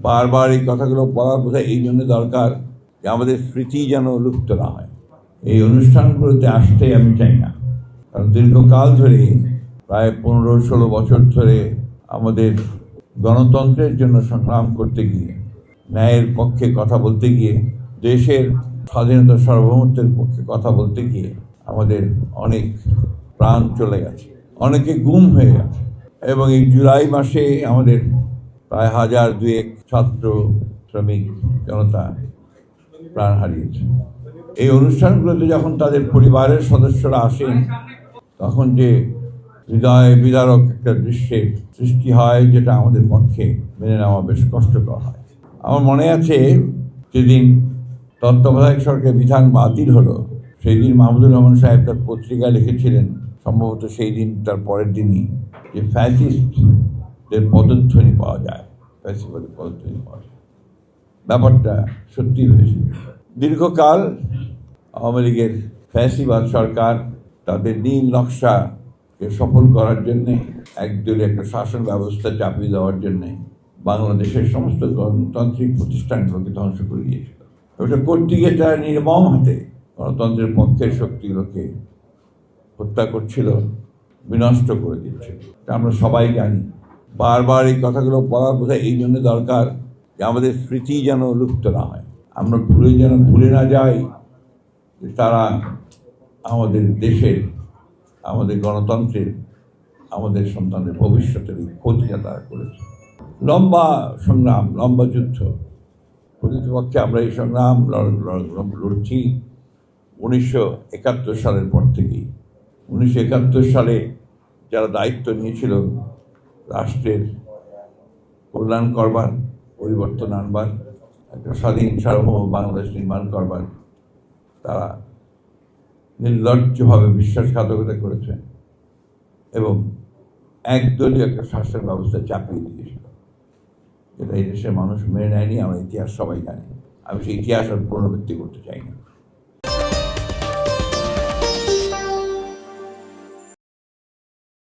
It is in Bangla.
বারবার এই কথাগুলো বলার বোধহয় এই জন্য দরকার যে আমাদের স্মৃতি যেন লুপ্ত না হয়। এই অনুষ্ঠানগুলোতে আসতে আমি চাই না, কারণ দীর্ঘকাল ধরে প্রায় 15-16 বছর ধরে আমাদের গণতন্ত্রের জন্য সংগ্রাম করতে গিয়ে, ন্যায়ের পক্ষে কথা বলতে গিয়ে, দেশের স্বাধীনতা সার্বভৌমত্বের পক্ষে কথা বলতে গিয়ে আমাদের অনেক প্রাণ চলে গেছে, অনেকে গুম হয়ে গেছে। এবং এই জুলাই মাসে আমাদের প্রায় 1000-2000 ছাত্র, শ্রমিক, জনতা প্রাণ হারিয়েছে। এই অনুষ্ঠানগুলোতে যখন তাদের পরিবারের সদস্যরা আসেন, তখন যে হৃদয় বিদারক একটা দৃশ্যের সৃষ্টি হয়, যেটা আমাদের পক্ষে মেনে নেওয়া বেশ কষ্টকর হয়। আমার মনে আছে যেদিন তত্ত্বাবধায়ক সরকারের বিধান বাতিল হলো, সেই দিন মাহমুদুর রহমান সাহেব তার পত্রিকায় লিখেছিলেন, সম্ভবত সেই দিন তার পরের দিনই, যে ফ্যাসিস্টদের পদধ্বনি পাওয়া যায়, ফ্যাসিবাদের পদধ্বনি পাওয়া যায়। ব্যাপারটা সত্যি হয়েছিল। দীর্ঘকাল আওয়ামী লীগের ফ্যাসিবাদ সরকার তাদের নীল নকশাকে সফল করার জন্যে, একদলীয় একটা শাসন ব্যবস্থা চাপিয়ে দেওয়ার জন্যে বাংলাদেশের সমস্ত গণতান্ত্রিক প্রতিষ্ঠানগুলোকে ধ্বংস করে দিয়েছিল। ওটা করতে গিয়ে তারা নির্মম হাতে গণতন্ত্রের পক্ষের শক্তিগুলোকে হত্যা করছিল, বিনষ্ট করে দিচ্ছিল। এটা আমরা সবাই জানি। বারবার এই কথাগুলো বলার বোধহয় এই জন্য দরকার যে আমাদের স্মৃতি যেন লুপ্ত না হয়, আমরা ভুলে না যাই যে তারা আমাদের দেশের, আমাদের গণতন্ত্রের, আমাদের সন্তানের ভবিষ্যতের ক্ষতিটা তারা করেছে। লম্বা সংগ্রাম, লম্বা যুদ্ধ, প্রকৃতপক্ষে আমরা এই সংগ্রাম লড়ছি 1971 সালের পর থেকেই। 1971 সালে যারা দায়িত্ব নিয়েছিল রাষ্ট্রের কল্যাণ করবার, পরিবর্তন আনবার, একটা স্বাধীন সার্বভৌম বাংলাদেশ নির্মাণ করবার, তারা নির্লজ্জভাবে বিশ্বাসঘাতকতা করেছেন এবং একদলীয় একটা শাসন ব্যবস্থা চাপিয়ে দিয়েছিল, যেটা এই দেশের মানুষ মেনে নেয়নি। আমরা ইতিহাস সবাই জানি। আমি সেই ইতিহাস আর পুনরাবৃত্তি করতে চাই না।